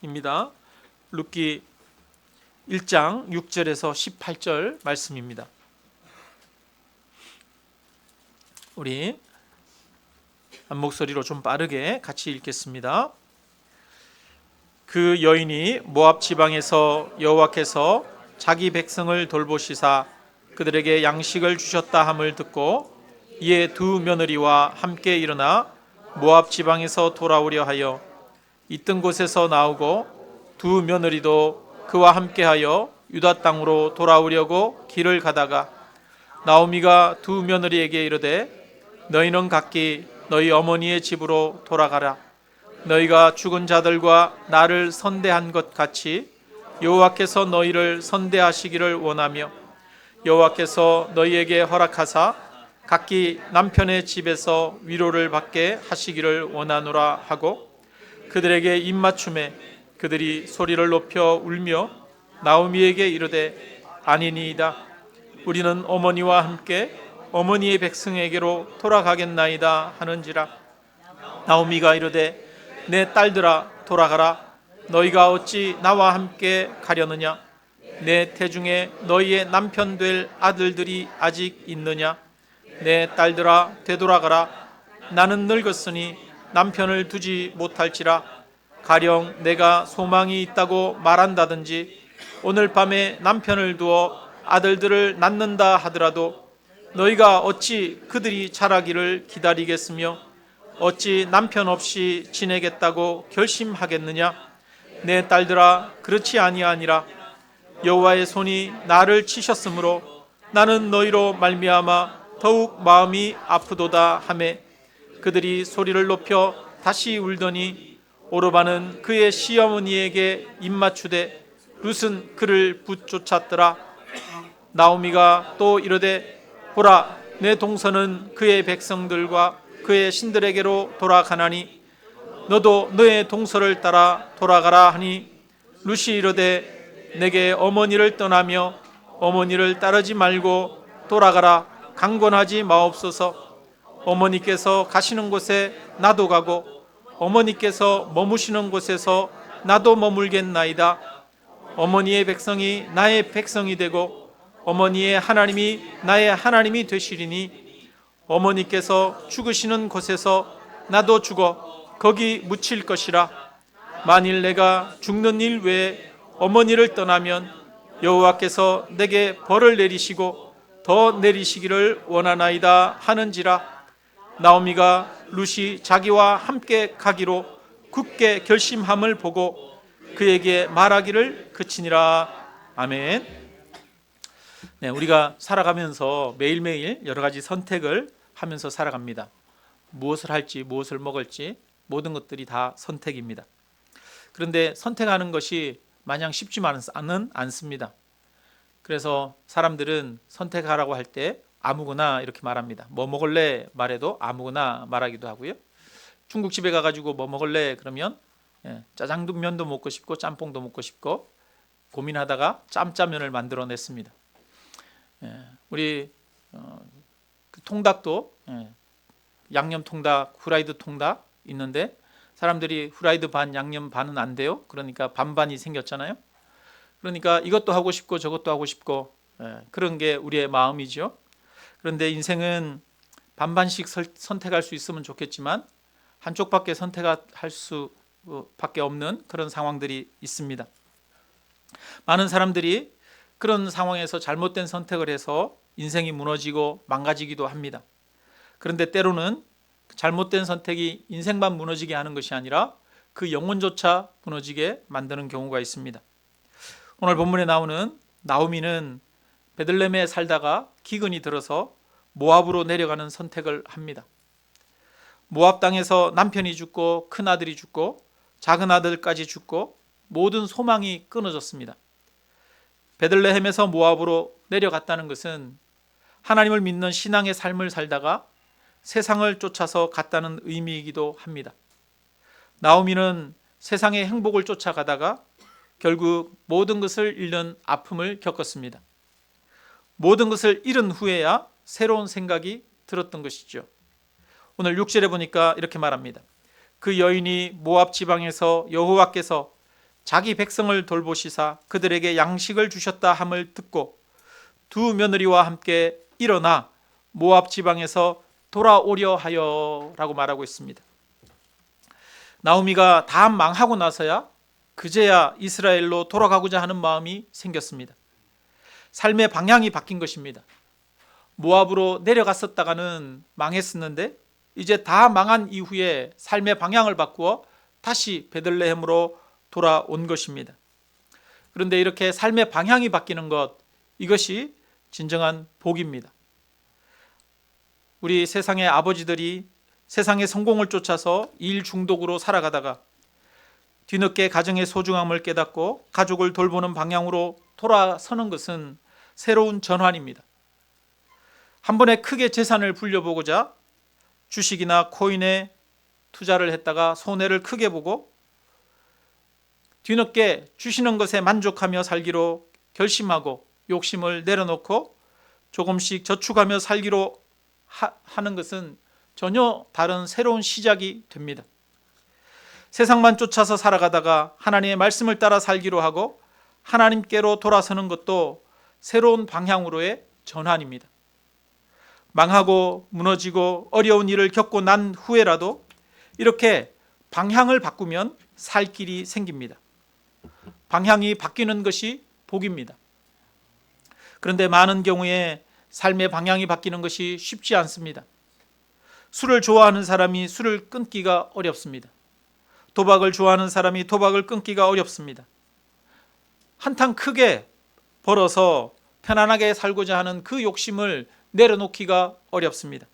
말씀입니다. 룻기 1장 6절에서 18절 말씀입니다. 우리 한 목소리로 좀 빠르게 같이 읽겠습니다. 그 여인이 모압 지방에서 여호와께서 자기 백성을 돌보시사 그들에게 양식을 주셨다 함을 듣고 이에 두 며느리와 함께 일어나 모압 지방에서 돌아오려 하여 있던 곳에서 나오고 두 며느리도 그와 함께하여 유다 땅으로 돌아오려고 길을 가다가 나오미가 두 며느리에게 이르되 너희는 각기 너희 어머니의 집으로 돌아가라. 너희가 죽은 자들과 나를 선대한 것 같이 여호와께서 너희를 선대하시기를 원하며 여호와께서 너희에게 허락하사 각기 남편의 집에서 위로를 받게 하시기를 원하노라 하고 그들에게 입맞춤에 그들이 소리를 높여 울며 나오미에게 이르되 아니니이다. 우리는 어머니와 함께 어머니의 백성에게로 돌아가겠나이다 하는지라. 나오미가 이르되 내 딸들아 돌아가라. 너희가 어찌 나와 함께 가려느냐? 내 태중에 너희의 남편 될 아들들이 아직 있느냐? 내 딸들아 되돌아가라. 나는 늙었으니 남편을 두지 못할지라. 가령 내가 소망이 있다고 말한다든지 오늘 밤에 남편을 두어 아들들을 낳는다 하더라도 너희가 어찌 그들이 자라기를 기다리겠으며 어찌 남편 없이 지내겠다고 결심하겠느냐? 내 딸들아 그렇지 아니하니라. 여호와의 손이 나를 치셨으므로 나는 너희로 말미암아 더욱 마음이 아프도다 하매 그들이 소리를 높여 다시 울더니 오르바는 그의 시어머니에게 입맞추되 룻은 그를 붙쫓았더라. 나오미가 또 이르되 보라 내 동서는 그의 백성들과 그의 신들에게로 돌아가나니 너도 너의 동서를 따라 돌아가라 하니 룻이 이르되 내게 어머니를 떠나며 어머니를 따르지 말고 돌아가라. 강권하지 마옵소서. 어머니께서 가시는 곳에 나도 가고 어머니께서 머무시는 곳에서 나도 머물겠나이다. 어머니의 백성이 나의 백성이 되고 어머니의 하나님이 나의 하나님이 되시리니 어머니께서 죽으시는 곳에서 나도 죽어 거기 묻힐 것이라. 만일 내가 죽는 일 외에 어머니를 떠나면 여호와께서 내게 벌을 내리시고 더 내리시기를 원하나이다 하는지라. 나오미가 룻이 자기와 함께 가기로 굳게 결심함을 보고 그에게 말하기를 그치니라. 아멘. 네, 우리가 살아가면서 매일매일 여러 가지 선택을 하면서 살아갑니다. 무엇을 할지 무엇을 먹을지 모든 것들이 다 선택입니다. 그런데 선택하는 것이 마냥 쉽지만은 않습니다. 그래서 사람들은 선택하라고 할 때 아무거나 이렇게 말합니다. 뭐 먹을래 말해도 아무거나 말하기도 하고요. 중국집에 가가지고 뭐 먹을래 그러면 짜장면도 먹고 싶고 짬뽕도 먹고 싶고 고민하다가 짬짜면을 만들어냈습니다. 우리 그 통닭도 양념 통닭, 후라이드 통닭 있는데 사람들이 후라이드 반, 양념 반은 안 돼요. 그러니까 반반이 생겼잖아요. 그러니까 이것도 하고 싶고 저것도 하고 싶고 그런 게 우리의 마음이죠. 그런데 인생은 반반씩 선택할 수 있으면 좋겠지만 한쪽밖에 선택할 수밖에 없는 그런 상황들이 있습니다. 많은 사람들이 그런 상황에서 잘못된 선택을 해서 인생이 무너지고 망가지기도 합니다. 그런데 때로는 잘못된 선택이 인생만 무너지게 하는 것이 아니라 그 영혼조차 무너지게 만드는 경우가 있습니다. 오늘 본문에 나오는 나오미는 베들레헴에 살다가 기근이 들어서 모압으로 내려가는 선택을 합니다. 모압 땅에서 남편이 죽고 큰아들이 죽고 작은 아들까지 죽고 모든 소망이 끊어졌습니다. 베들레헴에서 모압으로 내려갔다는 것은 하나님을 믿는 신앙의 삶을 살다가 세상을 쫓아서 갔다는 의미이기도 합니다. 나오미는 세상의 행복을 쫓아가다가 결국 모든 것을 잃는 아픔을 겪었습니다. 모든 것을 잃은 후에야 새로운 생각이 들었던 것이죠. 오늘 6절에 보니까 이렇게 말합니다. 그 여인이 모압 지방에서 여호와께서 자기 백성을 돌보시사 그들에게 양식을 주셨다 함을 듣고 두 며느리와 함께 일어나 모압 지방에서 돌아오려 하여 라고 말하고 있습니다. 나오미가 다 망하고 나서야 그제야 이스라엘로 돌아가고자 하는 마음이 생겼습니다. 삶의 방향이 바뀐 것입니다. 모압으로 내려갔었다가는 망했었는데 이제 다 망한 이후에 삶의 방향을 바꾸어 다시 베들레헴으로 돌아온 것입니다. 그런데 이렇게 삶의 방향이 바뀌는 것, 이것이 진정한 복입니다. 우리 세상의 아버지들이 세상의 성공을 쫓아서 일 중독으로 살아가다가 뒤늦게 가정의 소중함을 깨닫고 가족을 돌보는 방향으로 돌아서는 것은 새로운 전환입니다. 한 번에 크게 재산을 불려보고자 주식이나 코인에 투자를 했다가 손해를 크게 보고 뒤늦게 주시는 것에 만족하며 살기로 결심하고 욕심을 내려놓고 조금씩 저축하며 살기로 하는 것은 전혀 다른 새로운 시작이 됩니다. 세상만 쫓아서 살아가다가 하나님의 말씀을 따라 살기로 하고 하나님께로 돌아서는 것도 새로운 방향으로의 전환입니다. 망하고 무너지고 어려운 일을 겪고 난 후에라도 이렇게 방향을 바꾸면 살 길이 생깁니다. 방향이 바뀌는 것이 복입니다. 그런데 많은 경우에 삶의 방향이 바뀌는 것이 쉽지 않습니다. 술을 좋아하는 사람이 술을 끊기가 어렵습니다. 도박을 좋아하는 사람이 도박을 끊기가 어렵습니다. 한탕 크게 벌어서 편안하게 살고자 하는 그 욕심을 내려놓기가 어렵습니다.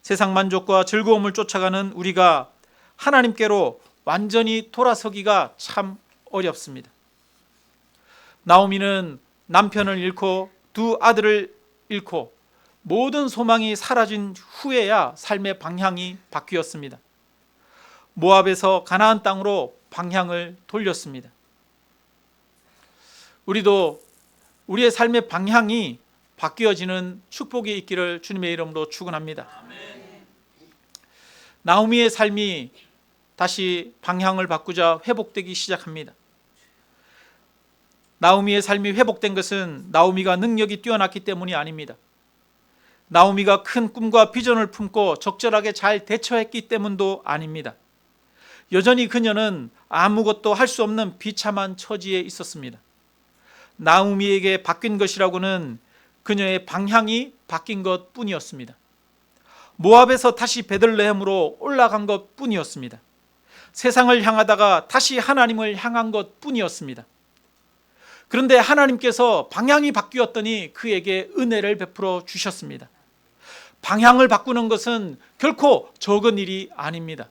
세상 만족과 즐거움을 쫓아가는 우리가 하나님께로 완전히 돌아서기가 참 어렵습니다. 나오미는 남편을 잃고 두 아들을 잃고 모든 소망이 사라진 후에야 삶의 방향이 바뀌었습니다. 모압에서 가나안 땅으로 방향을 돌렸습니다. 우리도 우리의 삶의 방향이 바뀌어지는 축복이 있기를 주님의 이름으로 축원합니다. 나오미의 삶이 다시 방향을 바꾸자 회복되기 시작합니다. 나오미의 삶이 회복된 것은 나오미가 능력이 뛰어났기 때문이 아닙니다. 나오미가 큰 꿈과 비전을 품고 적절하게 잘 대처했기 때문도 아닙니다. 여전히 그녀는 아무것도 할 수 없는 비참한 처지에 있었습니다. 나오미에게 바뀐 것이라고는 그녀의 방향이 바뀐 것 뿐이었습니다. 모압에서 다시 베들레헴으로 올라간 것 뿐이었습니다. 세상을 향하다가 다시 하나님을 향한 것 뿐이었습니다. 그런데 하나님께서 방향이 바뀌었더니 그에게 은혜를 베풀어 주셨습니다. 방향을 바꾸는 것은 결코 적은 일이 아닙니다.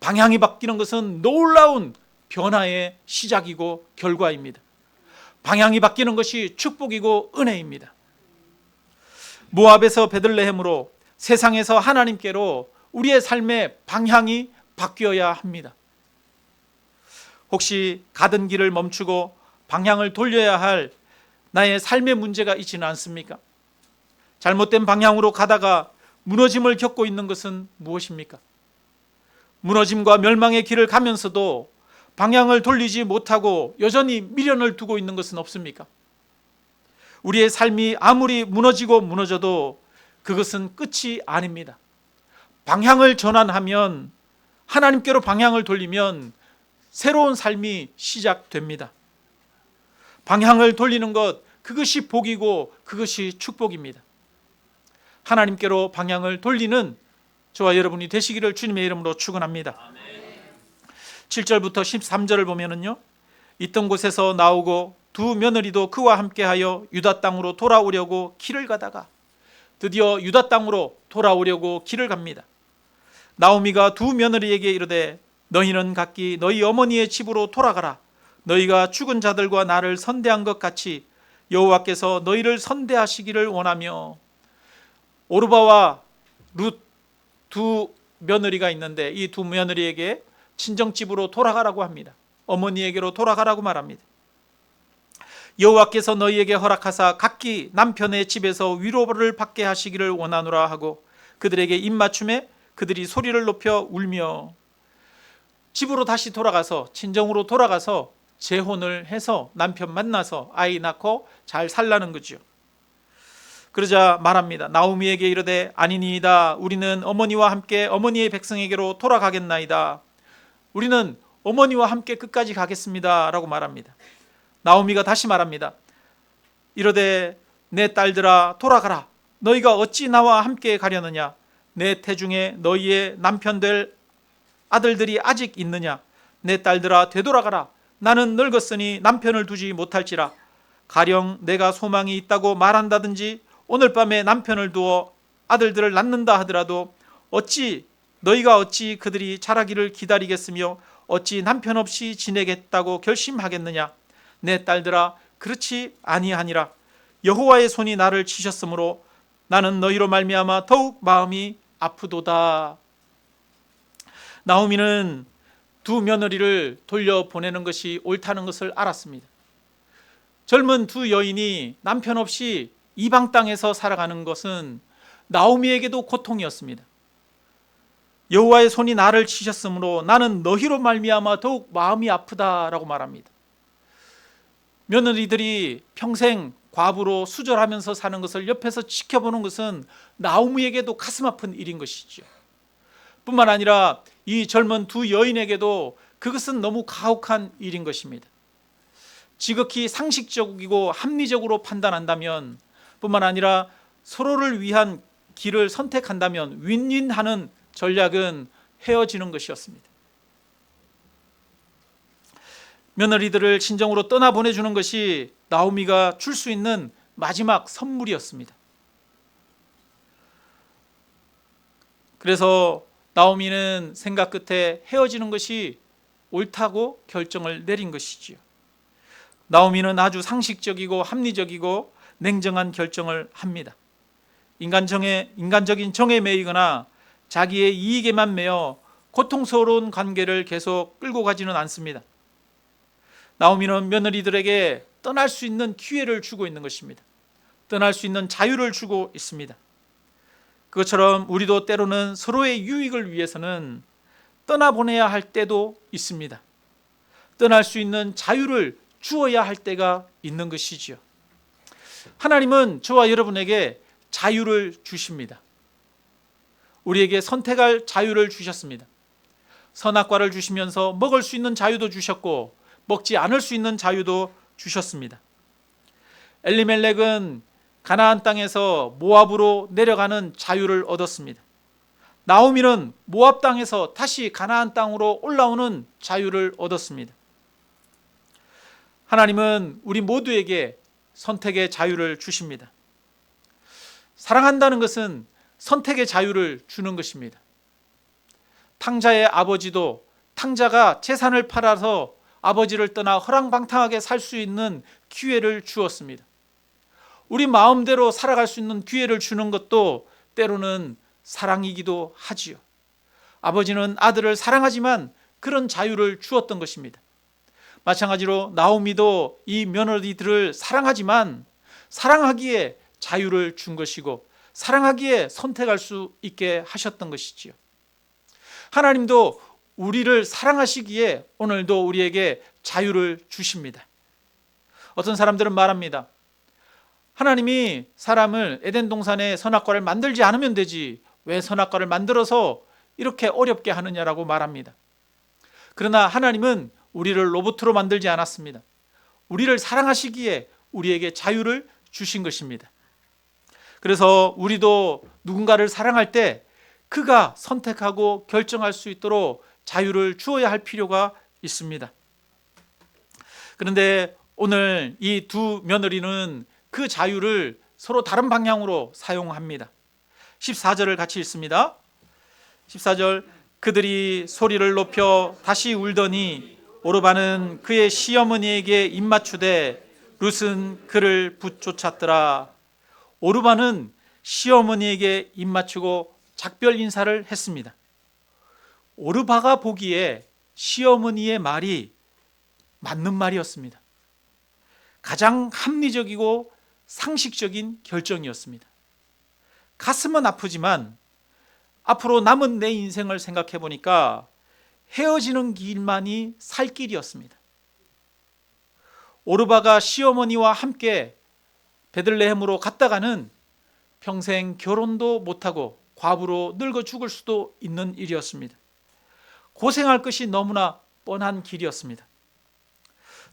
방향이 바뀌는 것은 놀라운 변화의 시작이고 결과입니다. 방향이 바뀌는 것이 축복이고 은혜입니다. 모압에서 베들레헴으로, 세상에서 하나님께로 우리의 삶의 방향이 바뀌어야 합니다. 혹시 가던 길을 멈추고 방향을 돌려야 할 나의 삶의 문제가 있지는 않습니까? 잘못된 방향으로 가다가 무너짐을 겪고 있는 것은 무엇입니까? 무너짐과 멸망의 길을 가면서도 방향을 돌리지 못하고 여전히 미련을 두고 있는 것은 없습니까? 우리의 삶이 아무리 무너지고 무너져도 그것은 끝이 아닙니다. 방향을 전환하면, 하나님께로 방향을 돌리면 새로운 삶이 시작됩니다. 방향을 돌리는 것, 그것이 복이고 그것이 축복입니다. 하나님께로 방향을 돌리는 저와 여러분이 되시기를 주님의 이름으로 축원합니다. 7절부터 13절을 보면은요, 있던 곳에서 나오고 두 며느리도 그와 함께하여 유다 땅으로 돌아오려고 길을 가다가 드디어 유다 땅으로 돌아오려고 길을 갑니다. 나오미가 두 며느리에게 이르되 너희는 각기 너희 어머니의 집으로 돌아가라. 너희가 죽은 자들과 나를 선대한 것 같이 여호와께서 너희를 선대하시기를 원하며. 오르바와 룻 두 며느리가 있는데 이 두 며느리에게 친정집으로 돌아가라고 합니다. 어머니에게로 돌아가라고 말합니다. 여호와께서 너희에게 허락하사 각기 남편의 집에서 위로를 받게 하시기를 원하노라 하고 그들에게 입맞춤에 그들이 소리를 높여 울며. 집으로 다시 돌아가서 친정으로 돌아가서 재혼을 해서 남편 만나서 아이 낳고 잘 살라는 거죠. 그러자 말합니다. 나오미에게 이르되 아니니이다. 우리는 어머니와 함께 어머니의 백성에게로 돌아가겠나이다. 우리는 어머니와 함께 끝까지 가겠습니다 라고 말합니다. 나오미가 다시 말합니다. 이르되 내 딸들아 돌아가라. 너희가 어찌 나와 함께 가려느냐. 내 태중에 너희의 남편 될 아들들이 아직 있느냐. 내 딸들아 되돌아가라. 나는 늙었으니 남편을 두지 못할지라. 가령 내가 소망이 있다고 말한다든지 오늘 밤에 남편을 두어 아들들을 낳는다 하더라도 너희가 어찌 그들이 자라기를 기다리겠으며 어찌 남편 없이 지내겠다고 결심하겠느냐. 내 딸들아 그렇지 아니하니라. 여호와의 손이 나를 치셨으므로 나는 너희로 말미암아 더욱 마음이 아프도다. 나오미는 두 며느리를 돌려보내는 것이 옳다는 것을 알았습니다. 젊은 두 여인이 남편 없이 이방 땅에서 살아가는 것은 나오미에게도 고통이었습니다. 여호와의 손이 나를 치셨으므로 나는 너희로 말미암아 더욱 마음이 아프다라고 말합니다. 며느리들이 평생 과부로 수절하면서 사는 것을 옆에서 지켜보는 것은 나오미에게도 가슴 아픈 일인 것이죠. 뿐만 아니라 이 젊은 두 여인에게도 그것은 너무 가혹한 일인 것입니다. 지극히 상식적이고 합리적으로 판단한다면 뿐만 아니라 서로를 위한 길을 선택한다면 윈윈하는 전략은 헤어지는 것이었습니다. 며느리들을 친정으로 떠나보내주는 것이 나오미가 줄 수 있는 마지막 선물이었습니다. 그래서 나오미는 생각 끝에 헤어지는 것이 옳다고 결정을 내린 것이지요. 나오미는 아주 상식적이고 합리적이고 냉정한 결정을 합니다. 인간적인 정에 매이거나 자기의 이익에만 매여 고통스러운 관계를 계속 끌고 가지는 않습니다. 나오미는 며느리들에게 떠날 수 있는 기회를 주고 있는 것입니다. 떠날 수 있는 자유를 주고 있습니다. 그것처럼 우리도 때로는 서로의 유익을 위해서는 떠나보내야 할 때도 있습니다. 떠날 수 있는 자유를 주어야 할 때가 있는 것이지요. 하나님은 저와 여러분에게 자유를 주십니다. 우리에게 선택할 자유를 주셨습니다. 선악과를 주시면서 먹을 수 있는 자유도 주셨고 먹지 않을 수 있는 자유도 주셨습니다. 엘리멜렉은 가나안 땅에서 모압으로 내려가는 자유를 얻었습니다. 나오미는 모압 땅에서 다시 가나안 땅으로 올라오는 자유를 얻었습니다. 하나님은 우리 모두에게 선택의 자유를 주십니다. 사랑한다는 것은 선택의 자유를 주는 것입니다. 탕자의 아버지도 탕자가 재산을 팔아서 아버지를 떠나 허랑방탕하게 살 수 있는 기회를 주었습니다. 우리 마음대로 살아갈 수 있는 기회를 주는 것도 때로는 사랑이기도 하지요. 아버지는 아들을 사랑하지만 그런 자유를 주었던 것입니다. 마찬가지로 나오미도 이 며느리들을 사랑하지만 사랑하기에 자유를 준 것이고 사랑하기에 선택할 수 있게 하셨던 것이지요. 하나님도 우리를 사랑하시기에 오늘도 우리에게 자유를 주십니다. 어떤 사람들은 말합니다. 하나님이 사람을 에덴 동산에 선악과를 만들지 않으면 되지 왜 선악과를 만들어서 이렇게 어렵게 하느냐라고 말합니다. 그러나 하나님은 우리를 로봇으로 만들지 않았습니다. 우리를 사랑하시기에 우리에게 자유를 주신 것입니다. 그래서 우리도 누군가를 사랑할 때 그가 선택하고 결정할 수 있도록 자유를 주어야 할 필요가 있습니다. 그런데 오늘 이 두 며느리는 그 자유를 서로 다른 방향으로 사용합니다. 14절을 같이 읽습니다. 14절 그들이 소리를 높여 다시 울더니 오르바는 그의 시어머니에게 입맞추되 룻은 그를 붙쫓았더라. 오르바는 시어머니에게 입맞추고 작별 인사를 했습니다. 오르바가 보기에 시어머니의 말이 맞는 말이었습니다. 가장 합리적이고 상식적인 결정이었습니다. 가슴은 아프지만 앞으로 남은 내 인생을 생각해 보니까 헤어지는 길만이 살 길이었습니다. 오르바가 시어머니와 함께 베들레헴으로 갔다가는 평생 결혼도 못하고 과부로 늙어 죽을 수도 있는 일이었습니다. 고생할 것이 너무나 뻔한 길이었습니다.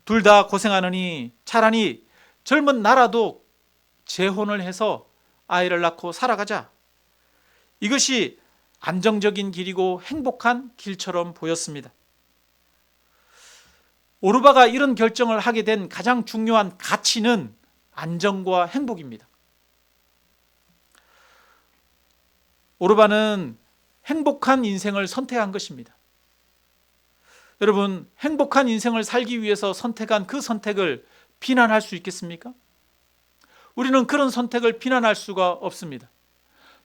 둘 다 고생하느니 차라리 젊은 나라도 재혼을 해서 아이를 낳고 살아가자. 이것이 안정적인 길이고 행복한 길처럼 보였습니다. 오르바가 이런 결정을 하게 된 가장 중요한 가치는 안정과 행복입니다. 오르바는 행복한 인생을 선택한 것입니다. 여러분, 행복한 인생을 살기 위해서 선택한 그 선택을 비난할 수 있겠습니까? 우리는 그런 선택을 비난할 수가 없습니다.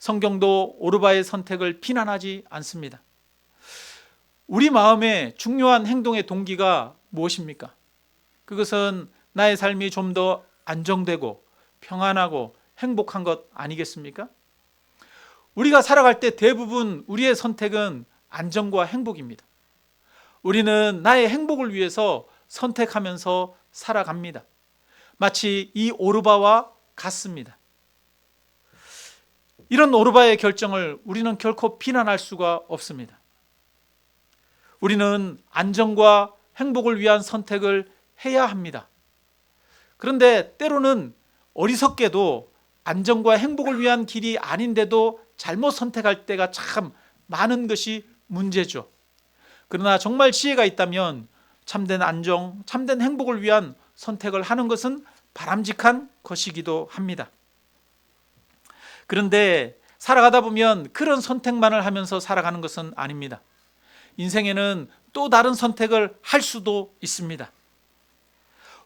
성경도 오르바의 선택을 비난하지 않습니다. 우리 마음의 중요한 행동의 동기가 무엇입니까? 그것은 나의 삶이 좀 더 안정되고 평안하고 행복한 것 아니겠습니까? 우리가 살아갈 때 대부분 우리의 선택은 안정과 행복입니다. 우리는 나의 행복을 위해서 선택하면서 살아갑니다. 마치 이 오르바와 같습니다. 이런 오르바의 결정을 우리는 결코 비난할 수가 없습니다. 우리는 안정과 행복을 위한 선택을 해야 합니다. 그런데 때로는 어리석게도 안정과 행복을 위한 길이 아닌데도 잘못 선택할 때가 참 많은 것이 문제죠. 그러나 정말 지혜가 있다면 참된 안정, 참된 행복을 위한 선택을 하는 것은 바람직한 것이기도 합니다. 그런데 살아가다 보면 그런 선택만을 하면서 살아가는 것은 아닙니다. 인생에는 또 다른 선택을 할 수도 있습니다.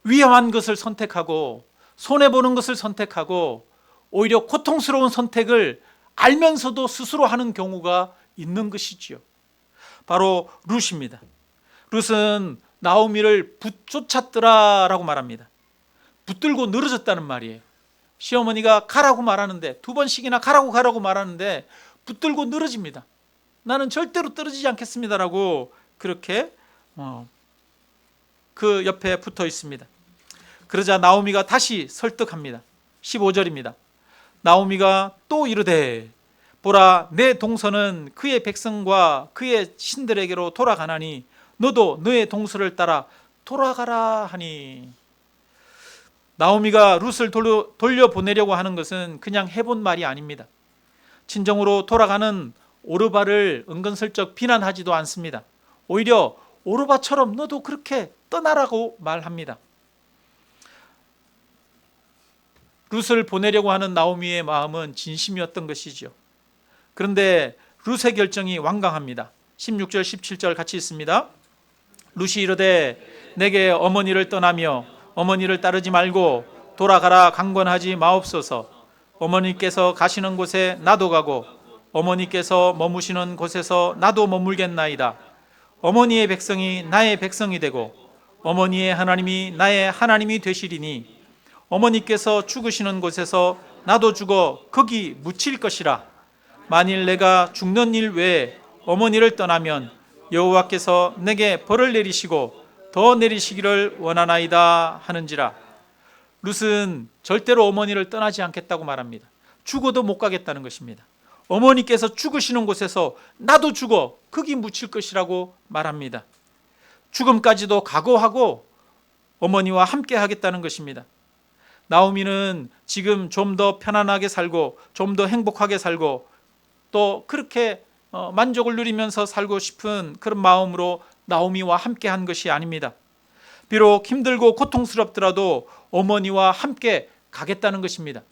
위험한 것을 선택하고 손해보는 것을 선택하고 오히려 고통스러운 선택을 알면서도 스스로 하는 경우가 있는 것이지요. 바로 룻입니다. 룻은 나오미를 붙쫓았더라라고 말합니다. 붙들고 늘어졌다는 말이에요. 시어머니가 가라고 말하는데, 두 번씩이나 가라고 말하는데 붙들고 늘어집니다. 나는 절대로 떨어지지 않겠습니다라고 그렇게 그 옆에 붙어 있습니다. 그러자 나오미가 다시 설득합니다. 15절입니다. 나오미가 또 이르되 보라, 내 동서는 그의 백성과 그의 신들에게로 돌아가나니 너도 너의 동서를 따라 돌아가라 하니. 나오미가 룻을 돌려보내려고 하는 것은 그냥 해본 말이 아닙니다. 친정으로 돌아가는 오르바를 은근슬쩍 비난하지도 않습니다. 오히려 오르바처럼 너도 그렇게 떠나라고 말합니다. 룻을 보내려고 하는 나오미의 마음은 진심이었던 것이죠. 그런데 룻의 결정이 완강합니다. 16절 17절 같이 있습니다. 룻이 이르되 내게 어머니를 떠나며 어머니를 따르지 말고 돌아가라 강권하지 마옵소서. 어머니께서 가시는 곳에 나도 가고 어머니께서 머무시는 곳에서 나도 머물겠나이다. 어머니의 백성이 나의 백성이 되고 어머니의 하나님이 나의 하나님이 되시리니 어머니께서 죽으시는 곳에서 나도 죽어 거기 묻힐 것이라. 만일 내가 죽는 일 외에 어머니를 떠나면 여호와께서 내게 벌을 내리시고 더 내리시기를 원하나이다 하는지라. 룻은 절대로 어머니를 떠나지 않겠다고 말합니다. 죽어도 못 가겠다는 것입니다. 어머니께서 죽으시는 곳에서 나도 죽어 거기 묻힐 것이라고 말합니다. 죽음까지도 각오하고 어머니와 함께 하겠다는 것입니다. 나오미는 지금 좀 더 편안하게 살고 좀 더 행복하게 살고 또 그렇게 만족을 누리면서 살고 싶은 그런 마음으로 나오미와 함께 한 것이 아닙니다. 비록 힘들고 고통스럽더라도 어머니와 함께 가겠다는 것입니다.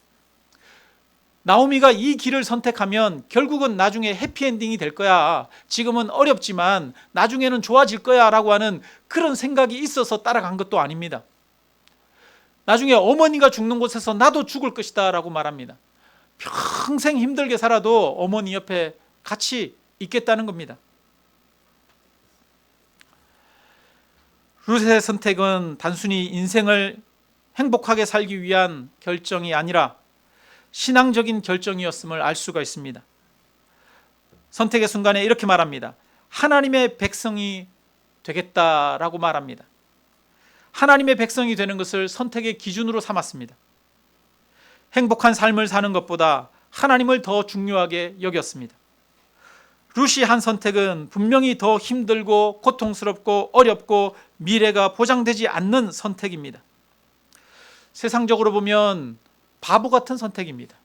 나오미가 이 길을 선택하면 결국은 나중에 해피엔딩이 될 거야. 지금은 어렵지만 나중에는 좋아질 거야 라고 하는 그런 생각이 있어서 따라간 것도 아닙니다. 나중에 어머니가 죽는 곳에서 나도 죽을 것이다 라고 말합니다. 평생 힘들게 살아도 어머니 옆에 같이 있겠다는 겁니다. 룻의 선택은 단순히 인생을 행복하게 살기 위한 결정이 아니라 신앙적인 결정이었음을 알 수가 있습니다. 선택의 순간에 이렇게 말합니다. 하나님의 백성이 되겠다라고 말합니다. 하나님의 백성이 되는 것을 선택의 기준으로 삼았습니다. 행복한 삶을 사는 것보다 하나님을 더 중요하게 여겼습니다. 룻이 한 선택은 분명히 더 힘들고 고통스럽고 어렵고 미래가 보장되지 않는 선택입니다. 세상적으로 보면 바보 같은 선택입니다.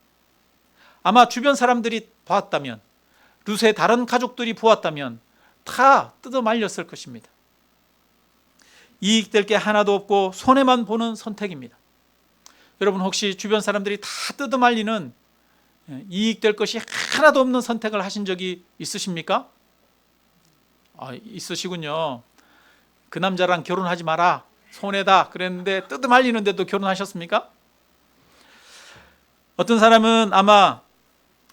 아마 주변 사람들이 보았다면, 룻의 다른 가족들이 보았다면 다 뜯어 말렸을 것입니다. 이익될 게 하나도 없고 손해만 보는 선택입니다. 여러분, 혹시 주변 사람들이 다 뜯어 말리는 이익될 것이 하나도 없는 선택을 하신 적이 있으십니까? 있으시군요. 그 남자랑 결혼하지 마라, 손해다 그랬는데 뜯어 말리는데도 결혼하셨습니까? 어떤 사람은 아마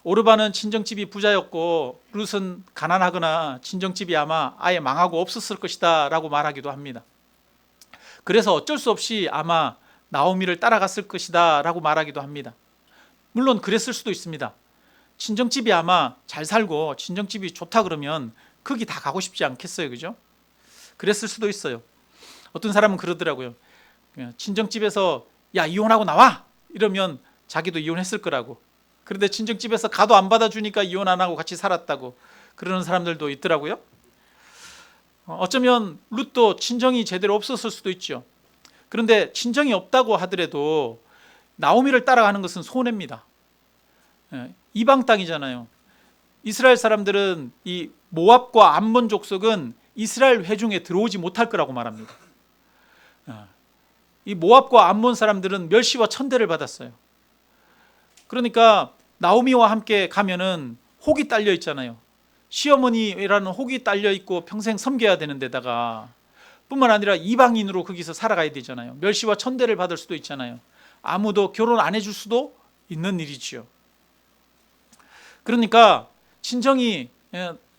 오르반은 친정집이 부자였고 룻은 가난하거나 친정집이 아마 아예 망하고 없었을 것이다 라고 말하기도 합니다. 그래서 어쩔 수 없이 아마 나오미를 따라갔을 것이다 라고 말하기도 합니다. 물론 그랬을 수도 있습니다. 친정집이 아마 잘 살고 친정집이 좋다 그러면 거기 다 가고 싶지 않겠어요, 그죠? 그랬을 수도 있어요. 어떤 사람은 그러더라고요. 친정집에서 야, 이혼하고 나와! 이러면 자기도 이혼했을 거라고. 그런데 친정집에서 가도 안 받아주니까 이혼 안 하고 같이 살았다고 그러는 사람들도 있더라고요. 어쩌면 룻도 친정이 제대로 없었을 수도 있죠. 그런데 친정이 없다고 하더라도 나오미를 따라가는 것은 손해입니다. 이방 땅이잖아요. 이스라엘 사람들은 이 모압과 암몬 족속은 이스라엘 회중에 들어오지 못할 거라고 말합니다. 이 모압과 암몬 사람들은 멸시와 천대를 받았어요. 그러니까 나오미와 함께 가면은 혹이 딸려 있잖아요. 시어머니라는 혹이 딸려 있고 평생 섬겨야 되는 데다가 뿐만 아니라 이방인으로 거기서 살아가야 되잖아요. 멸시와 천대를 받을 수도 있잖아요. 아무도 결혼 안 해줄 수도 있는 일이지요. 그러니까 친정이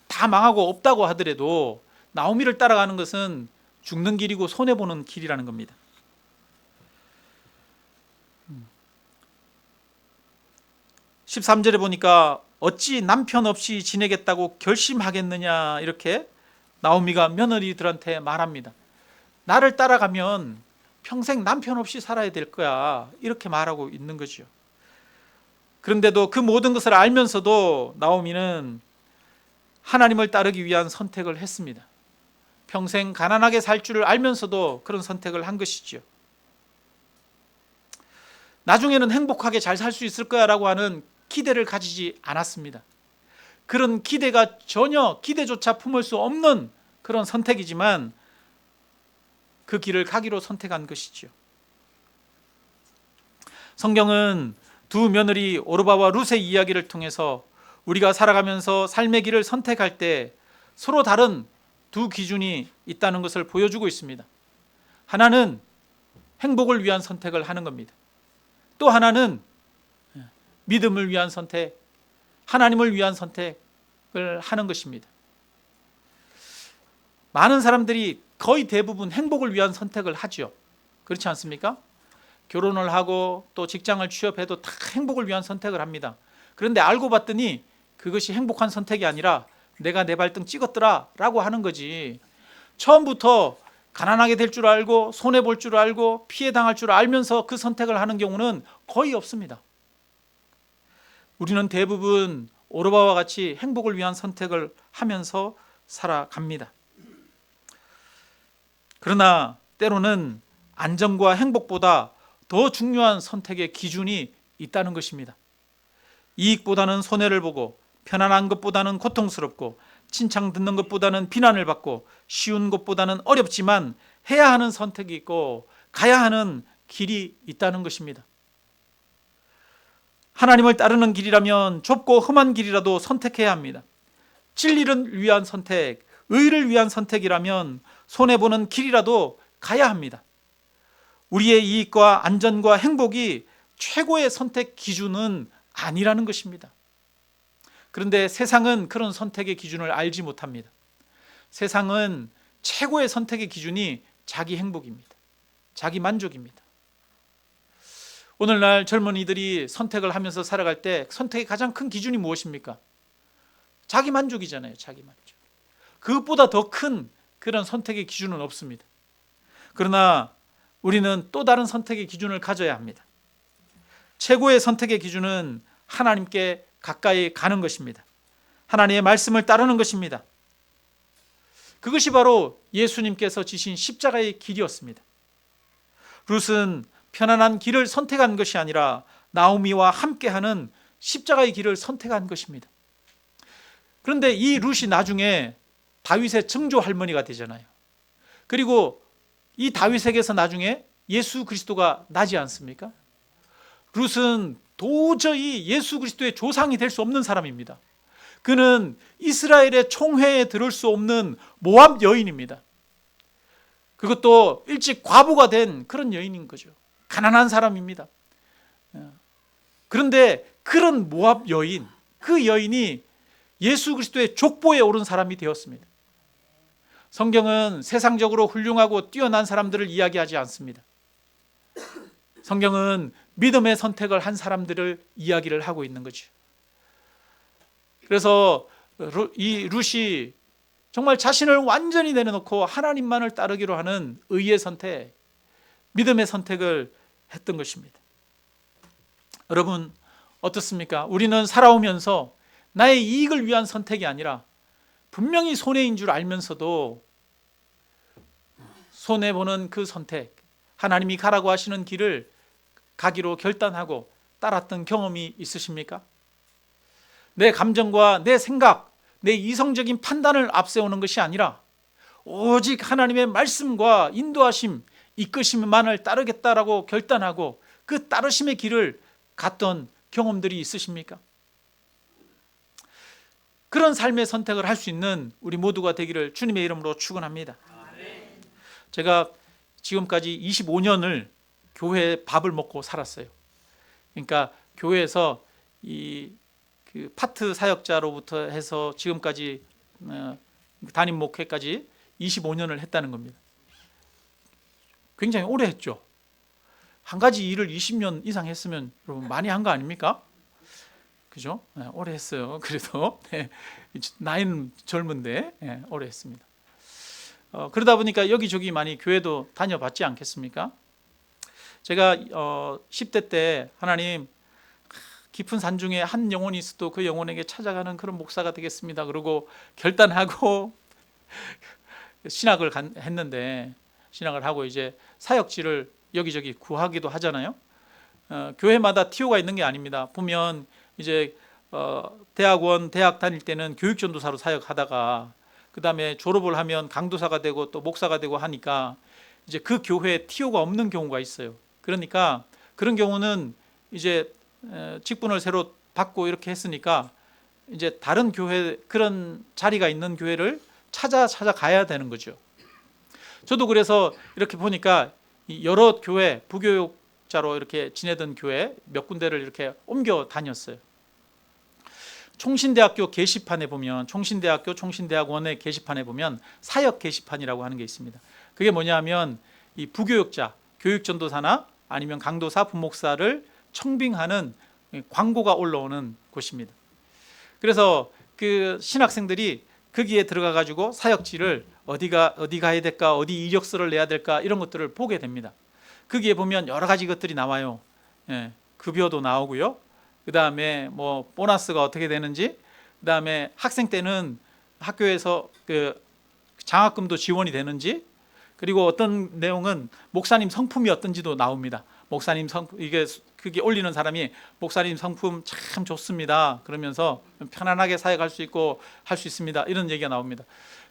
다 망하고 없다고 하더라도 나오미를 따라가는 것은 죽는 길이고 손해보는 길이라는 겁니다. 13절에 보니까 어찌 남편 없이 지내겠다고 결심하겠느냐 이렇게 나오미가 며느리들한테 말합니다. 나를 따라가면 평생 남편 없이 살아야 될 거야 이렇게 말하고 있는 거죠. 그런데도 그 모든 것을 알면서도 나오미는 하나님을 따르기 위한 선택을 했습니다. 평생 가난하게 살 줄을 알면서도 그런 선택을 한 것이죠. 나중에는 행복하게 잘 살 수 있을 거야 라고 하는 기대를 가지지 않았습니다. 그런 기대가 전혀 기대조차 품을 수 없는 그런 선택이지만 그 길을 가기로 선택한 것이죠. 성경은 두 며느리 오르바와 룻의 이야기를 통해서 우리가 살아가면서 삶의 길을 선택할 때 서로 다른 두 기준이 있다는 것을 보여주고 있습니다. 하나는 행복을 위한 선택을 하는 겁니다. 또 하나는 믿음을 위한 선택, 하나님을 위한 선택을 하는 것입니다. 많은 사람들이 거의 대부분 행복을 위한 선택을 하죠. 그렇지 않습니까? 결혼을 하고 또 직장을 취업해도 다 행복을 위한 선택을 합니다. 그런데 알고 봤더니 그것이 행복한 선택이 아니라 내가 내 발등 찍었더라 라고 하는 거지. 처음부터 가난하게 될 줄 알고 손해볼 줄 알고 피해 당할 줄 알면서 그 선택을 하는 경우는 거의 없습니다. 우리는 대부분 오르바와 같이 행복을 위한 선택을 하면서 살아갑니다. 그러나 때로는 안정과 행복보다 더 중요한 선택의 기준이 있다는 것입니다. 이익보다는 손해를 보고 편안한 것보다는 고통스럽고 칭찬 듣는 것보다는 비난을 받고 쉬운 것보다는 어렵지만 해야 하는 선택이 있고 가야 하는 길이 있다는 것입니다. 하나님을 따르는 길이라면 좁고 험한 길이라도 선택해야 합니다. 진리를 위한 선택, 의를 위한 선택이라면 손해보는 길이라도 가야 합니다. 우리의 이익과 안전과 행복이 최고의 선택 기준은 아니라는 것입니다. 그런데 세상은 그런 선택의 기준을 알지 못합니다. 세상은 최고의 선택의 기준이 자기 행복입니다. 자기 만족입니다. 오늘날 젊은이들이 선택을 하면서 살아갈 때 선택의 가장 큰 기준이 무엇입니까? 자기 만족이잖아요. 자기 만족. 그것보다 더 큰 그런 선택의 기준은 없습니다. 그러나 우리는 또 다른 선택의 기준을 가져야 합니다. 최고의 선택의 기준은 하나님께 가까이 가는 것입니다. 하나님의 말씀을 따르는 것입니다. 그것이 바로 예수님께서 지신 십자가의 길이었습니다. 룻은 편안한 길을 선택한 것이 아니라 나오미와 함께하는 십자가의 길을 선택한 것입니다. 그런데 이 룻이 나중에 다윗의 증조 할머니가 되잖아요. 그리고 이 다윗에게서 나중에 예수 그리스도가 나지 않습니까? 룻은 도저히 예수 그리스도의 조상이 될 수 없는 사람입니다. 그는 이스라엘의 총회에 들을 수 없는 모압 여인입니다. 그것도 일찍 과부가 된 그런 여인인 거죠. 가난한 사람입니다. 그런데 그런 모압 여인, 그 여인이 예수 그리스도의 족보에 오른 사람이 되었습니다. 성경은 세상적으로 훌륭하고 뛰어난 사람들을 이야기하지 않습니다. 성경은 믿음의 선택을 한 사람들을 이야기를 하고 있는 거죠. 그래서 이 룻이 정말 자신을 완전히 내려놓고 하나님만을 따르기로 하는 의의 선택, 믿음의 선택을 했던 것입니다. 여러분 어떻습니까? 우리는 살아오면서 나의 이익을 위한 선택이 아니라 분명히 손해인 줄 알면서도 손해보는 그 선택, 하나님이 가라고 하시는 길을 가기로 결단하고 따랐던 경험이 있으십니까? 내 감정과 내 생각, 내 이성적인 판단을 앞세우는 것이 아니라 오직 하나님의 말씀과 인도하심, 이끄심만을 따르겠다라고 결단하고 그 따르심의 길을 갔던 경험들이 있으십니까? 그런 삶의 선택을 할 수 있는 우리 모두가 되기를 주님의 이름으로 축원합니다. 제가 지금까지 25년을 교회에 밥을 먹고 살았어요. 그러니까 교회에서 그 파트 사역자로부터 해서 지금까지 담임 목회까지 25년을 했다는 겁니다. 굉장히 오래 했죠. 한 가지 일을 20년 이상 했으면 여러분 많이 한 거 아닙니까? 그죠? 네, 오래 했어요. 그래도 네, 나이는 젊은데 네, 오래 했습니다. 그러다 보니까 여기저기 많이 교회도 다녀봤지 않겠습니까? 제가 10대 때 하나님 깊은 산 중에 한 영혼이 있어도 그 영혼에게 찾아가는 그런 목사가 되겠습니다. 그러고 결단하고 신학을 했는데 신학을 하고 이제 사역지를 여기저기 구하기도 하잖아요. 교회마다 TO가 있는 게 아닙니다. 보면 이제 대학 다닐 때는 교육전도사로 사역하다가 그 다음에 졸업을 하면 강도사가 되고 또 목사가 되고 하니까 이제 그 교회에 TO가 없는 경우가 있어요. 그러니까 그런 경우는 이제 직분을 새로 받고 이렇게 했으니까 이제 다른 교회 그런 자리가 있는 교회를 찾아가야 되는 거죠. 저도 그래서 이렇게 보니까 여러 교회 부교육자로 이렇게 지내던 교회 몇 군데를 이렇게 옮겨 다녔어요. 총신대학교 게시판에 보면 총신대학교 총신대학원의 게시판에 보면 사역 게시판이라고 하는 게 있습니다. 그게 뭐냐면 이 부교육자 교육전도사나 아니면 강도사 부목사를 청빙하는 광고가 올라오는 곳입니다. 그래서 그 신학생들이 거기에 들어가 가지고 사역지를 어디 가야 될까, 어디 이력서를 내야 될까 이런 것들을 보게 됩니다. 거기에 보면 여러 가지 것들이 나와요. 급여도 나오고요. 그 다음에 뭐 보너스가 어떻게 되는지, 그 다음에 학생 때는 학교에서 그 장학금도 지원이 되는지, 그리고 어떤 내용은 목사님 성품이 어떤지도 나옵니다. 목사님 그게 올리는 사람이 목사님 성품 참 좋습니다. 그러면서 편안하게 사역할 수 있고 할 수 있습니다. 이런 얘기가 나옵니다.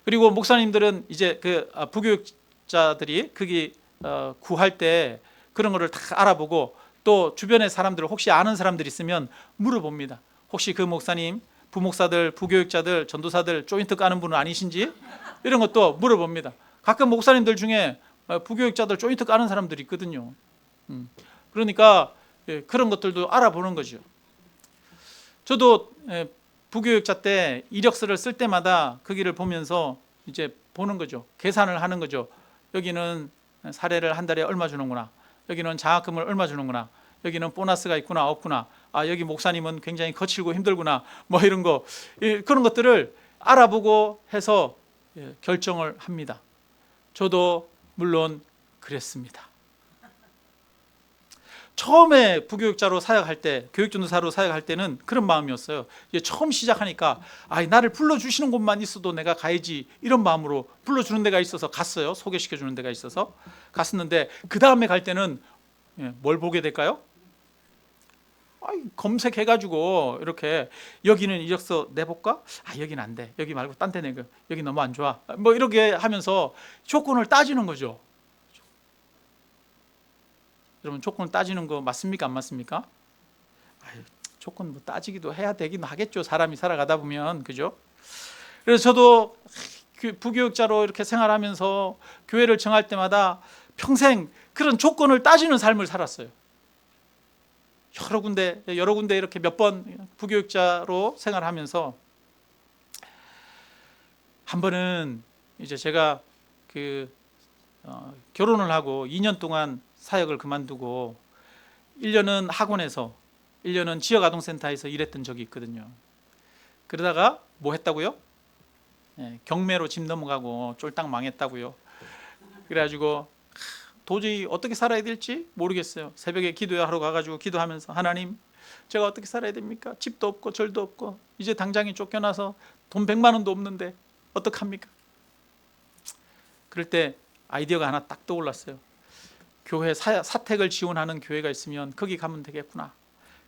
그리고 목사님들은 이제 그 부교육자들이 거기 구할 때 그런 거를 다 알아보고 또 주변의 사람들 혹시 아는 사람들 있으면 물어봅니다. 혹시 그 목사님, 부목사들, 부교육자들, 전도사들 조인트 까는 분은 아니신지 이런 것도 물어봅니다. 가끔 목사님들 중에 부교육자들 조인트 까는 사람들이 있거든요. 그러니까 그런 것들도 알아보는 거죠. 저도 부교육자 때 이력서를 쓸 때마다 거기를 보면서 이제 보는 거죠. 계산을 하는 거죠. 여기는 사례를 한 달에 얼마 주는구나. 여기는 장학금을 얼마 주는구나. 여기는 보너스가 있구나 없구나. 여기 목사님은 굉장히 거칠고 힘들구나. 뭐 이런 거 그런 것들을 알아보고 해서 결정을 합니다. 저도 물론 그랬습니다. 처음에 부교육자로 사역할 때, 교육전도사로 사역할 때는 그런 마음이었어요. 이제 처음 시작하니까 나를 불러주시는 곳만 있어도 내가 가야지, 이런 마음으로 불러주는 데가 있어서 갔어요. 소개시켜주는 데가 있어서 갔었는데, 그 다음에 갈 때는 뭘 보게 될까요? 검색해가지고 이렇게 여기는 이력서 내볼까? 여기는 안 돼. 여기 말고 딴 데 내고, 여기 너무 안 좋아. 뭐 이렇게 하면서 조건을 따지는 거죠. 여러분, 조건을 따지는 거 맞습니까? 안 맞습니까? 조건 뭐 따지기도 해야 되긴 하겠죠. 사람이 살아가다 보면, 그죠? 그래서 저도 부교육자로 이렇게 생활하면서 교회를 정할 때마다 평생 그런 조건을 따지는 삶을 살았어요. 여러 군데 이렇게 몇 번 부교육자로 생활하면서, 한 번은 이제 제가 결혼을 하고 2년 동안 사역을 그만두고 1년은 학원에서, 1년은 지역아동센터에서 일했던 적이 있거든요. 그러다가 뭐 했다고요? 경매로 집 넘어가고 쫄딱 망했다고요. 그래가지고 도저히 어떻게 살아야 될지 모르겠어요. 새벽에 기도하러 가가지고 기도하면서, 하나님, 제가 어떻게 살아야 됩니까? 집도 없고 절도 없고 이제 당장에 쫓겨나서 돈 100만 원도 없는데 어떡합니까? 그럴 때 아이디어가 하나 딱 떠올랐어요. 교회 사택을 지원하는 교회가 있으면 거기 가면 되겠구나.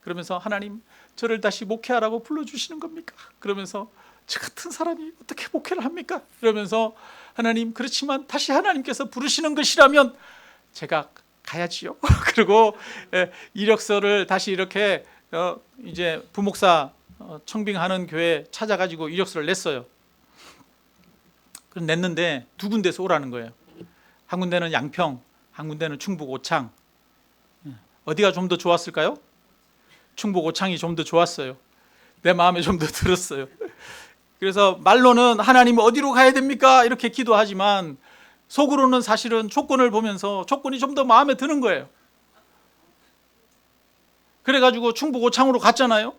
그러면서, 하나님, 저를 다시 목회하라고 불러주시는 겁니까? 그러면서, 저 같은 사람이 어떻게 목회를 합니까? 그러면서, 하나님, 그렇지만 다시 하나님께서 부르시는 것이라면 제가 가야지요. 그리고 이력서를 다시 이렇게 이제 부목사 청빙하는 교회 찾아가지고 이력서를 냈어요. 그럼 냈는데 두 군데서 오라는 거예요. 한 군데는 양평, 한 군데는 충북 오창. 어디가 좀 더 좋았을까요? 충북 오창이 좀 더 좋았어요. 내 마음에 좀 더 들었어요. 그래서 말로는 하나님 어디로 가야 됩니까? 이렇게 기도하지만 속으로는 사실은 조건을 보면서 조건이 좀 더 마음에 드는 거예요. 그래가지고 충북 오창으로 갔잖아요.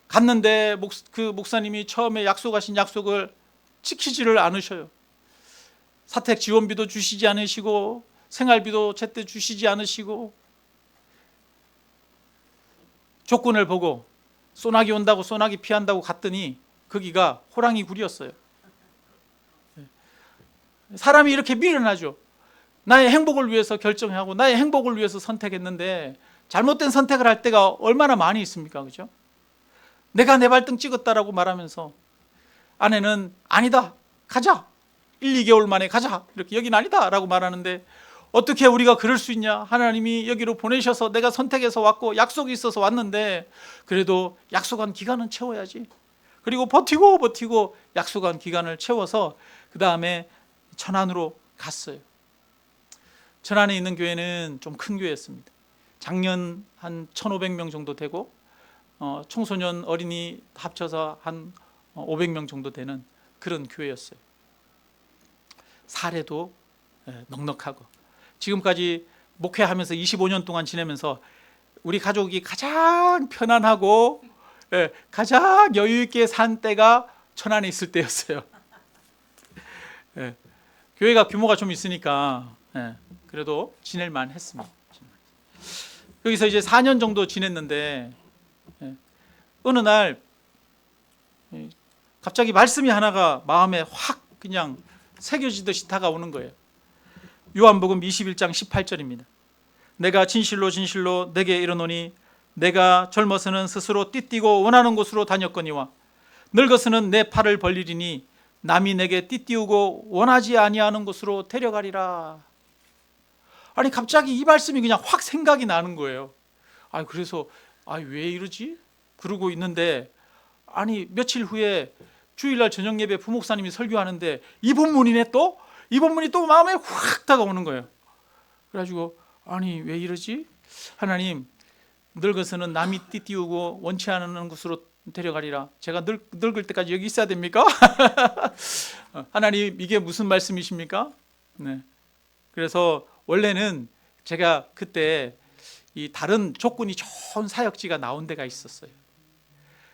갔는데 그 목사님이 처음에 약속하신 약속을 지키지를 않으셔요. 사택 지원비도 주시지 않으시고 생활비도 제때 주시지 않으시고, 조건을 보고 소나기 온다고 소나기 피한다고 갔더니 거기가 호랑이 굴이었어요. 사람이 이렇게 미련하죠. 나의 행복을 위해서 결정하고 나의 행복을 위해서 선택했는데 잘못된 선택을 할 때가 얼마나 많이 있습니까? 그죠? 내가 내 발등 찍었다라고 말하면서 아내는 아니다, 가자, 1, 2개월 만에 가자, 이렇게, 여긴 아니다 라고 말하는데, 어떻게 우리가 그럴 수 있냐? 하나님이 여기로 보내셔서 내가 선택해서 왔고 약속이 있어서 왔는데, 그래도 약속한 기간은 채워야지. 그리고 버티고 약속한 기간을 채워서 그 다음에 천안으로 갔어요. 천안에 있는 교회는 좀 큰 교회였습니다. 작년 한 1,500명 정도 되고 청소년 어린이 합쳐서 한 500명 정도 되는 그런 교회였어요. 사례도 넉넉하고, 지금까지 목회하면서 25년 동안 지내면서 우리 가족이 가장 편안하고 가장 여유 있게 산 때가 천안에 있을 때였어요. 교회가 규모가 좀 있으니까 그래도 지낼만 했습니다. 여기서 이제 4년 정도 지냈는데 어느 날 갑자기 말씀이 하나가 마음에 확 그냥 새겨지듯이 다가오는 거예요. 요한복음 21장 18절입니다. 내가 진실로 진실로 내게 이르노니 내가 젊어서는 스스로 띠띠고 원하는 곳으로 다녔거니와 늙어서는 내 팔을 벌리리니 남이 내게 띠띠우고 원하지 아니하는 곳으로 데려가리라. 아니, 갑자기 이 말씀이 그냥 확 생각이 나는 거예요. 그래서 왜 이러지? 그러고 있는데, 며칠 후에 주일날 저녁 예배 부목사님이 설교하는데 이 본문이네 또? 이 본문이 또 마음에 확 다가오는 거예요. 그래가지고 왜 이러지? 하나님, 늙어서는 남이 띠띠우고 원치 않는 곳으로 데려가리라. 제가 늙을 때까지 여기 있어야 됩니까? 하나님, 이게 무슨 말씀이십니까? 네. 그래서 원래는 제가 그때 이 다른 조건이 좋은 사역지가 나온 데가 있었어요.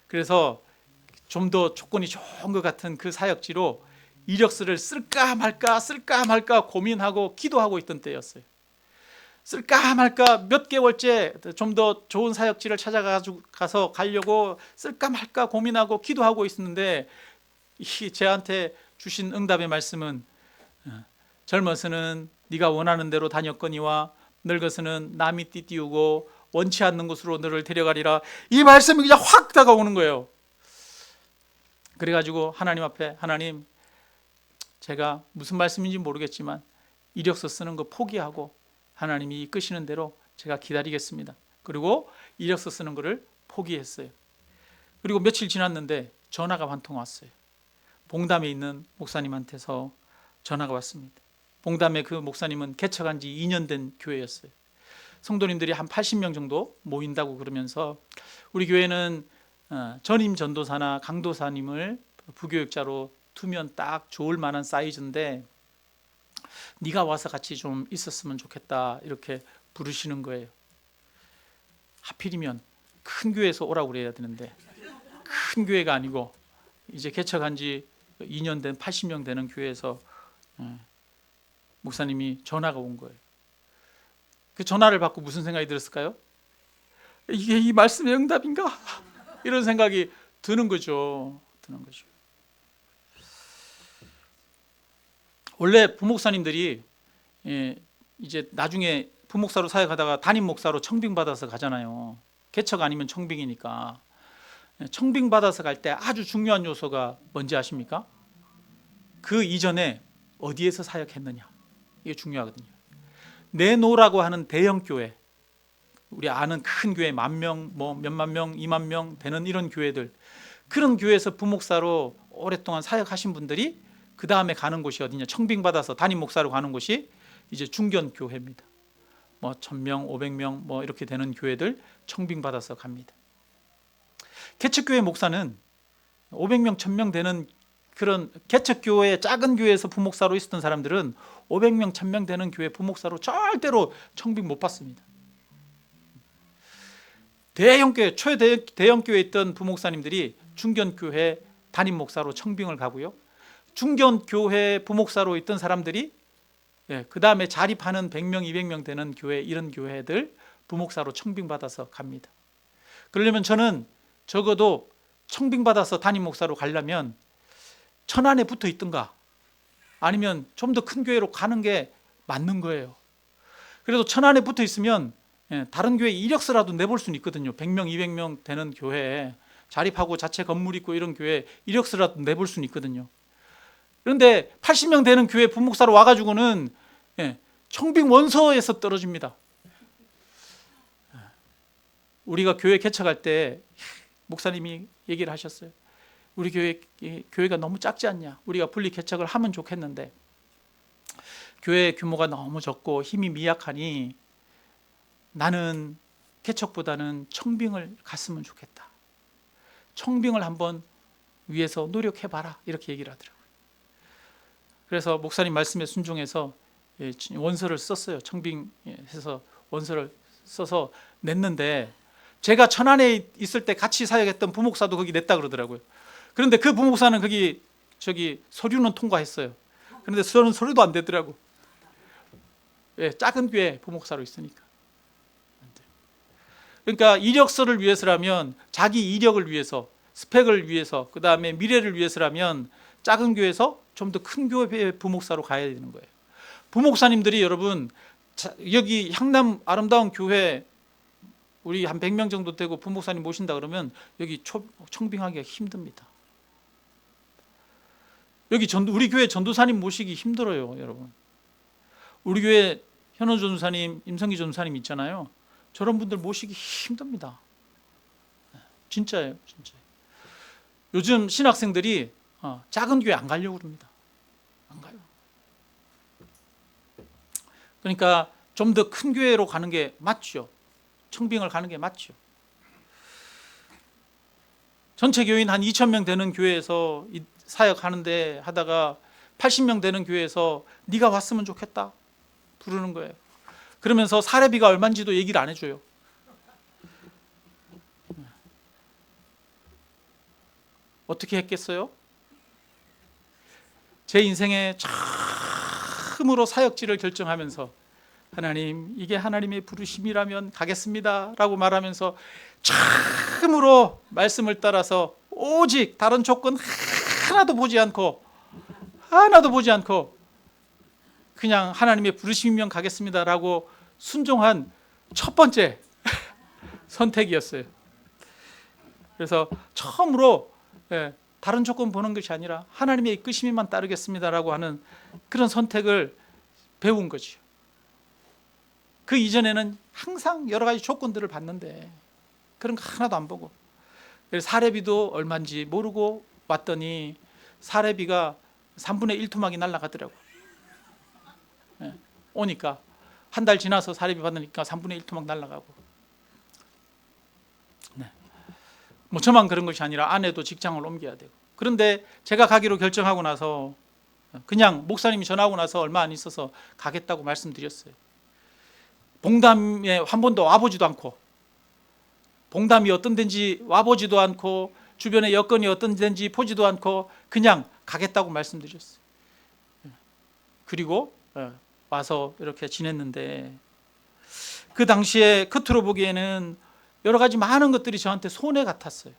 그래서 좀 더 조건이 좋은 것 같은 그 사역지로 이력서를 쓸까 말까 고민하고 기도하고 있던 때였어요. 쓸까 말까 몇 개월째 좀 더 좋은 사역지를 찾아가서 가려고 쓸까 말까 고민하고 기도하고 있었는데, 제한테 주신 응답의 말씀은 젊어서는 네가 원하는 대로 다녔거니와 늙어서는 남이 띠띠우고 원치 않는 곳으로 너를 데려가리라. 이 말씀이 그냥 확 다가오는 거예요. 그래가지고 하나님 앞에, 하나님, 제가 무슨 말씀인지 모르겠지만 이력서 쓰는 거 포기하고 하나님이 이끄시는 대로 제가 기다리겠습니다. 그리고 이력서 쓰는 거를 포기했어요. 그리고 며칠 지났는데 전화가 한 통 왔어요. 봉담에 있는 목사님한테서 전화가 왔습니다. 봉담의 그 목사님은 개척한 지 2년 된 교회였어요. 성도님들이 한 80명 정도 모인다고 그러면서 우리 교회는 전임 전도사나 강도사님을 부교육자로 두면 딱 좋을 만한 사이즈인데 네가 와서 같이 좀 있었으면 좋겠다, 이렇게 부르시는 거예요. 하필이면 큰 교회에서 오라고 그래야 되는데 큰 교회가 아니고 이제 개척한 지 2년 된 80명 되는 교회에서 목사님이 전화가 온 거예요. 그 전화를 받고 무슨 생각이 들었을까요? 이게 이 말씀의 응답인가? 이런 생각이 드는 거죠. 원래 부목사님들이 이제 나중에 부목사로 사역하다가 담임 목사로 청빙받아서 가잖아요. 개척 아니면 청빙이니까. 청빙받아서 갈 때 아주 중요한 요소가 뭔지 아십니까? 그 이전에 어디에서 사역했느냐, 이게 중요하거든요. 내노라고 하는 대형 교회, 우리 아는 큰 교회 10,000명, 뭐 몇만 명, 2만 명 되는 이런 교회들, 그런 교회에서 부목사로 오랫동안 사역하신 분들이 그 다음에 가는 곳이 어디냐, 청빙받아서 담임 목사로 가는 곳이 이제 중견 교회입니다. 뭐 1,000명, 500명 뭐 이렇게 되는 교회들 청빙받아서 갑니다. 개척교회 목사는 500명, 1,000명 되는 그런 개척교회 작은 교회에서 부목사로 있었던 사람들은 500명, 1,000명 되는 교회 부목사로 절대로 청빙 못 받습니다. 대형교회, 최대형교회에 있던 부목사님들이 중견교회 담임 목사로 청빙을 가고요, 중견교회 부목사로 있던 사람들이 그 다음에 자립하는 100명, 200명 되는 교회, 이런 교회들 부목사로 청빙받아서 갑니다. 그러려면 저는 적어도 청빙받아서 담임 목사로 가려면 천안에 붙어 있든가 아니면 좀 더 큰 교회로 가는 게 맞는 거예요. 그래도 천안에 붙어 있으면 다른 교회 이력서라도 내볼 수는 있거든요. 100명, 200명 되는 교회에 자립하고 자체 건물 있고 이런 교회 이력서라도 내볼 수는 있거든요. 그런데 80명 되는 교회 부목사로 와가지고는 청빙 원서에서 떨어집니다. 우리가 교회 개척할 때 목사님이 얘기를 하셨어요. 우리 교회가 너무 작지 않냐, 우리가 분리 개척을 하면 좋겠는데 교회 규모가 너무 적고 힘이 미약하니 나는 개척보다는 청빙을 갔으면 좋겠다, 청빙을 한번 위해서 노력해봐라, 이렇게 얘기를 하더라고요. 그래서 목사님 말씀에 순종해서 원서를 썼어요. 청빙해서 원서를 써서 냈는데, 제가 천안에 있을 때 같이 사역했던 부목사도 거기 냈다 그러더라고요. 그런데 그 부목사는 거기 서류는 통과했어요. 그런데 저는 서류도 안 되더라고. 작은 교회 부목사로 있으니까. 그러니까 이력서를 위해서라면, 자기 이력을 위해서, 스펙을 위해서, 그 다음에 미래를 위해서라면 작은 교회에서 좀 더 큰 교회 부목사로 가야 되는 거예요. 부목사님들이 여러분, 여기 향남 아름다운 교회 우리 한 100명 정도 되고 부목사님 모신다 그러면 여기 청빙하기가 힘듭니다. 여기 우리 교회 전도사님 모시기 힘들어요, 여러분. 우리 교회 현원 전도사님, 임성기 전도사님 있잖아요. 저런 분들 모시기 힘듭니다. 진짜예요, 진짜. 요즘 신학생들이 작은 교회 안 가려고 그럽니다. 안 가요. 그러니까 좀 더 큰 교회로 가는 게 맞죠. 청빙을 가는 게 맞죠. 전체 교인 한 2,000명 되는 교회에서 사역하는데 하다가 80명 되는 교회에서 네가 왔으면 좋겠다 부르는 거예요. 그러면서 사례비가 얼마인지도 얘기를 안 해줘요. 어떻게 했겠어요? 제 인생에 처음으로 사역지를 결정하면서 하나님, 이게 하나님의 부르심이라면 가겠습니다 라고 말하면서 처음으로 말씀을 따라서 오직 다른 조건 하나도 보지 않고 그냥 하나님의 부르심이면 가겠습니다 라고 순종한 첫 번째 선택이었어요. 그래서 처음으로 다른 조건 보는 것이 아니라 하나님의 이끄심에만 따르겠습니다라고 하는 그런 선택을 배운 거죠. 그 이전에는 항상 여러 가지 조건들을 봤는데 그런 거 하나도 안 보고, 사례비도 얼마인지 모르고 왔더니 사례비가 3분의 1 토막이 날아가더라고요. 오니까 한 달 지나서 사례비 받으니까 3분의 1 토막 날아가고. 뭐 저만 그런 것이 아니라 아내도 직장을 옮겨야 되고. 그런데 제가 가기로 결정하고 나서 그냥 목사님이 전화하고 나서 얼마 안 있어서 가겠다고 말씀드렸어요. 봉담에 한 번도 와보지도 않고, 봉담이 어떤 데인지 와보지도 않고, 주변의 여건이 어떤 데인지 보지도 않고 그냥 가겠다고 말씀드렸어요. 그리고 와서 이렇게 지냈는데, 그 당시에 겉으로 보기에는 여러 가지 많은 것들이 저한테 손해 같았어요.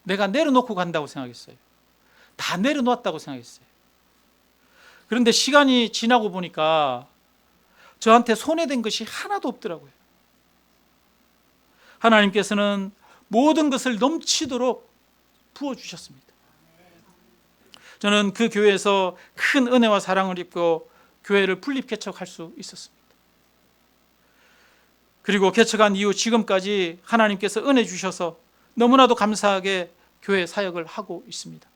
내가 내려놓고 간다고 생각했어요. 다 내려놓았다고 생각했어요. 그런데 시간이 지나고 보니까 저한테 손해된 것이 하나도 없더라고요. 하나님께서는 모든 것을 넘치도록 부어주셨습니다. 저는 그 교회에서 큰 은혜와 사랑을 입고 교회를 분립개척할 수 있었습니다. 그리고 개척한 이후 지금까지 하나님께서 은혜 주셔서 너무나도 감사하게 교회 사역을 하고 있습니다.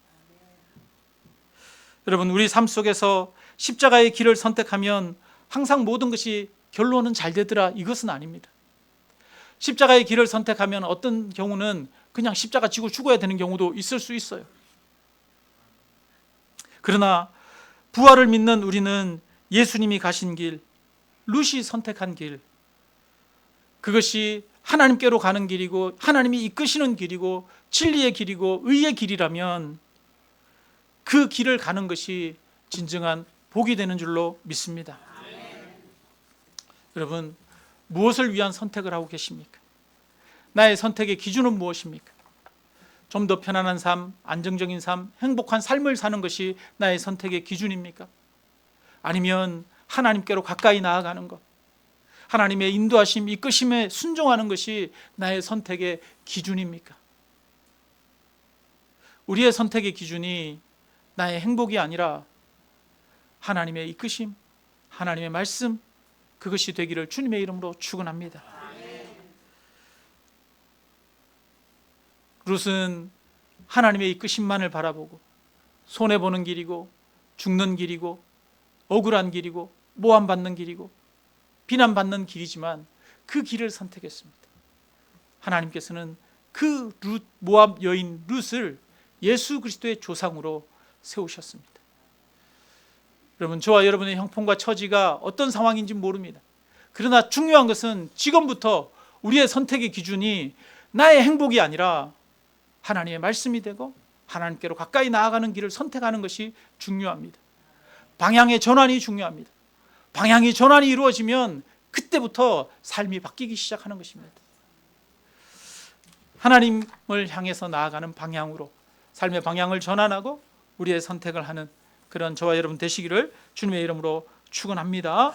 여러분, 우리 삶 속에서 십자가의 길을 선택하면 항상 모든 것이 결론은 잘 되더라, 이것은 아닙니다. 십자가의 길을 선택하면 어떤 경우는 그냥 십자가 지고 죽어야 되는 경우도 있을 수 있어요. 그러나 부활을 믿는 우리는 예수님이 가신 길, 룻이 선택한 길, 그것이 하나님께로 가는 길이고 하나님이 이끄시는 길이고 진리의 길이고 의의 길이라면 그 길을 가는 것이 진정한 복이 되는 줄로 믿습니다. 여러분, 무엇을 위한 선택을 하고 계십니까? 나의 선택의 기준은 무엇입니까? 좀 더 편안한 삶, 안정적인 삶, 행복한 삶을 사는 것이 나의 선택의 기준입니까? 아니면 하나님께로 가까이 나아가는 것, 하나님의 인도하심, 이끄심에 순종하는 것이 나의 선택의 기준입니까? 우리의 선택의 기준이 나의 행복이 아니라 하나님의 이끄심, 하나님의 말씀, 그것이 되기를 주님의 이름으로 축원합니다. 룻은 하나님의 이끄심만을 바라보고 손해보는 길이고 죽는 길이고 억울한 길이고 모함받는 길이고 비난받는 길이지만 그 길을 선택했습니다. 하나님께서는 그 모압 여인 룻을 예수 그리스도의 조상으로 세우셨습니다. 여러분, 저와 여러분의 형편과 처지가 어떤 상황인지 모릅니다. 그러나 중요한 것은 지금부터 우리의 선택의 기준이 나의 행복이 아니라 하나님의 말씀이 되고 하나님께로 가까이 나아가는 길을 선택하는 것이 중요합니다. 방향의 전환이 중요합니다. 방향의 전환이 이루어지면 그때부터 삶이 바뀌기 시작하는 것입니다. 하나님을 향해서 나아가는 방향으로 삶의 방향을 전환하고 우리의 선택을 하는 그런 저와 여러분 되시기를 주님의 이름으로 축원합니다.